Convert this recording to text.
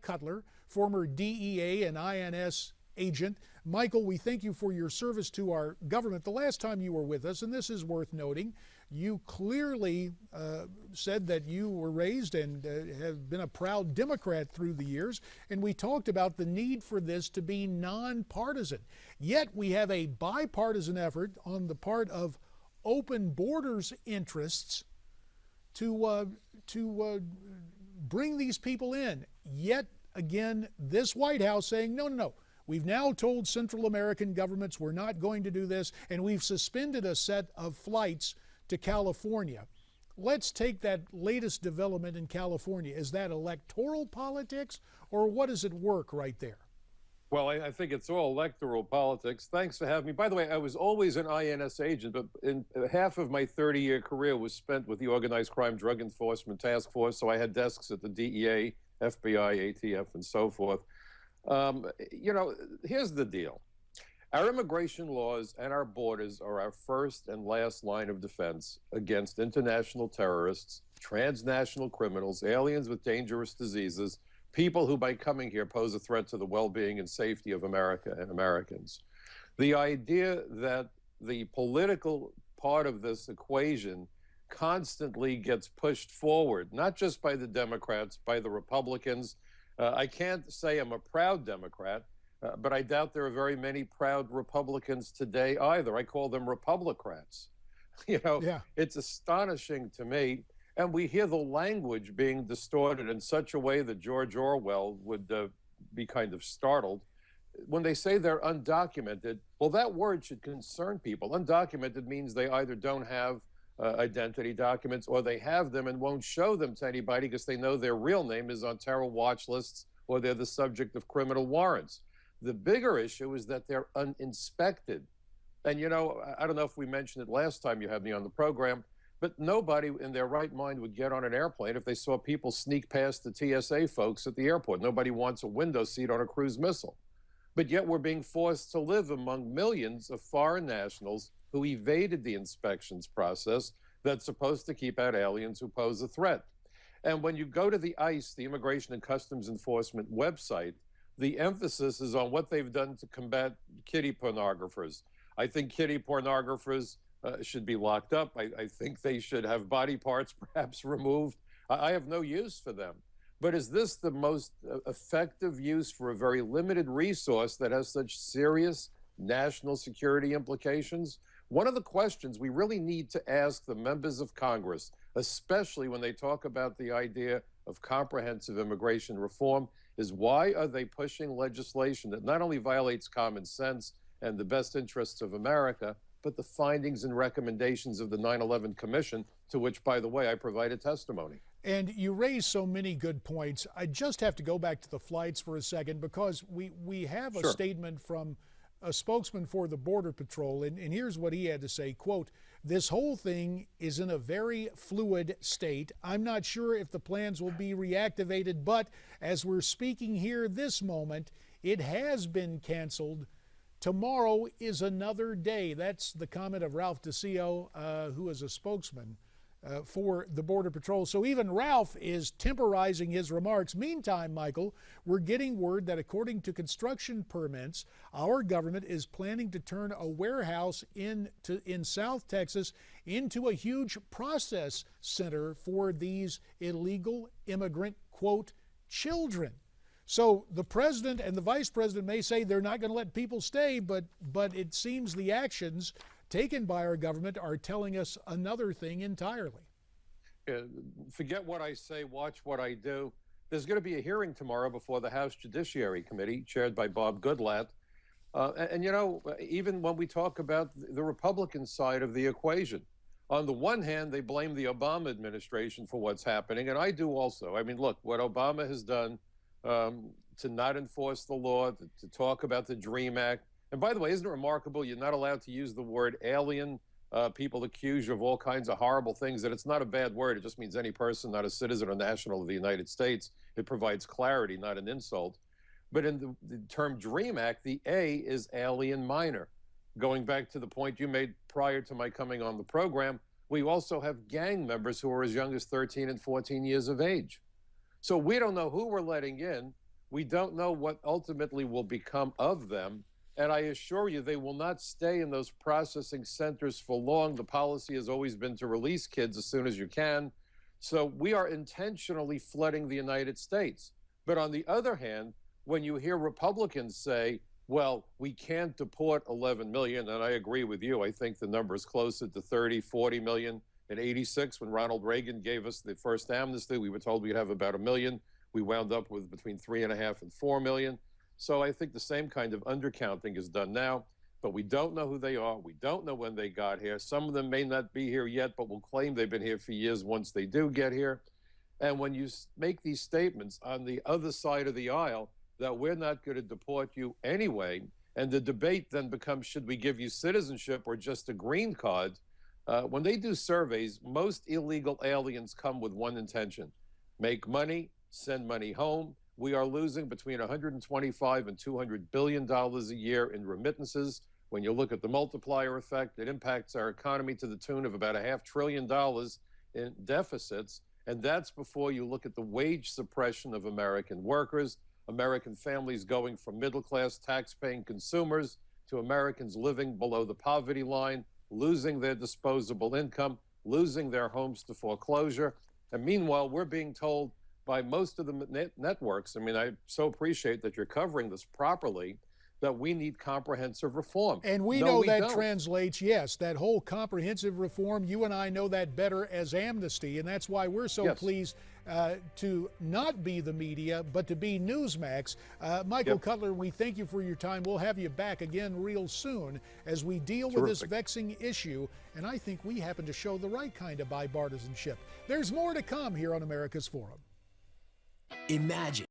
Cutler, former DEA and INS agent. Michael, we thank you for your service to our government. The last time you were with us, and this is worth noting, you clearly said that you were raised and have been a proud Democrat through the years, and we talked about the need for this to be nonpartisan. Yet we have a bipartisan effort on the part of open borders interests to bring these people in. Yet again, this White House saying, no, no, no. We've now told Central American governments we're not going to do this, and we've suspended a set of flights to California. Let's take that latest development in California. Is that electoral politics, or what does it work right there? Well, I think it's all electoral politics. Thanks for having me. By the way, I was always an INS agent, but in half of my 30-year career was spent with the Organized Crime Drug Enforcement Task Force, so I had desks at the DEA, FBI, ATF, and so forth. You know, here's the deal. Our immigration laws and our borders are our first and last line of defense against international terrorists, transnational criminals, aliens with dangerous diseases, people who by coming here pose a threat to the well-being and safety of America and Americans. The idea that the political part of this equation constantly gets pushed forward, not just by the Democrats, by the Republicans. I can't say I'm a proud Democrat, but I doubt there are very many proud Republicans today either. I call them Republicrats. You know, yeah. It's astonishing to me. And we hear the language being distorted in such a way that George Orwell would be kind of startled. When they say they're undocumented, well, that word should concern people. Undocumented means they either don't have identity documents, or they have them and won't show them to anybody because they know their real name is on terror watch lists or they're the subject of criminal warrants. The bigger issue is that they're uninspected. And, you know, I don't know if we mentioned it last time you had me on the program, but nobody in their right mind would get on an airplane if they saw people sneak past the TSA folks at the airport. Nobody wants a window seat on a cruise missile. But yet we're being forced to live among millions of foreign nationals who evaded the inspections process that's supposed to keep out aliens who pose a threat. And when you go to the ICE, the Immigration and Customs Enforcement website, the emphasis is on what they've done to combat kiddie pornographers. I think kiddie pornographers should be locked up. I think they should have body parts perhaps removed. I have no use for them. But is this the most effective use for a very limited resource that has such serious national security implications? One of the questions we really need to ask the members of Congress, especially when they talk about the idea of comprehensive immigration reform, is why are they pushing legislation that not only violates common sense and the best interests of America, but the findings and recommendations of the 9/11 Commission, to which, by the way, I provided testimony. And you raised so many good points. I just have to go back to the flights for a second, because we have a statement from a spokesman for the Border Patrol, and here's what he had to say, quote, "This whole thing is in a very fluid state. I'm not sure if the plans will be reactivated, but as we're speaking here this moment, it has been canceled. Tomorrow is another day." That's the comment of Ralph DeCio, who is a spokesman for the Border Patrol. So even Ralph is temporizing his remarks. Meantime, Michael, we're getting word that according to construction permits, our government is planning to turn a warehouse in South Texas into a huge process center for these illegal immigrant, quote, children. So the president and the vice president may say they're not going to let people stay, but it seems the actions taken by our government are telling us another thing entirely. Forget what I say, watch what I do. There's going to be a hearing tomorrow before the House Judiciary Committee, chaired by Bob Goodlatte. And you know, even when we talk about the Republican side of the equation, on the one hand, they blame the Obama administration for what's happening, and I do also. I mean, look, what Obama has done to not enforce the law, to talk about the DREAM Act. And by the way, isn't it remarkable you're not allowed to use the word alien? People accuse you of all kinds of horrible things, that it's not a bad word. It just means any person, not a citizen or national of the United States. It provides clarity, not an insult. But in the term DREAM Act, the A is alien minor. Going back to the point you made prior to my coming on the program, we also have gang members who are as young as 13 and 14 years of age. So we don't know who we're letting in. We don't know what ultimately will become of them. And I assure you, they will not stay in those processing centers for long. The policy has always been to release kids as soon as you can. So we are intentionally flooding the United States. But on the other hand, when you hear Republicans say, well, we can't deport 11 million, and I agree with you. I think the number is closer to 30, 40 million. In 86, when Ronald Reagan gave us the first amnesty, we were told we'd have about 1 million. We wound up with between 3.5 and 4 million. So I think the same kind of undercounting is done now, but we don't know who they are. We don't know when they got here. Some of them may not be here yet, but will claim they've been here for years once they do get here. And when you make these statements on the other side of the aisle that we're not going to deport you anyway, and the debate then becomes, should we give you citizenship or just a green card? When they do surveys, most illegal aliens come with one intention: make money, send money home. We are losing between 125 and $200 billion a year in remittances. When you look at the multiplier effect, it impacts our economy to the tune of about $500 billion in deficits. And that's before you look at the wage suppression of American workers, American families going from middle-class tax-paying consumers to Americans living below the poverty line, losing their disposable income, losing their homes to foreclosure. And meanwhile, we're being told by most of the networks, I mean, I so appreciate that you're covering this properly, that we need comprehensive reform. And we know that translates, yes, that whole comprehensive reform, you and I know that better as amnesty, and that's why we're so pleased to not be the media, but to be Newsmax. Michael Cutler, we thank you for your time. We'll have you back again real soon as we deal with this vexing issue, and I think we happen to show the right kind of bipartisanship. There's more to come here on America's Forum. Imagine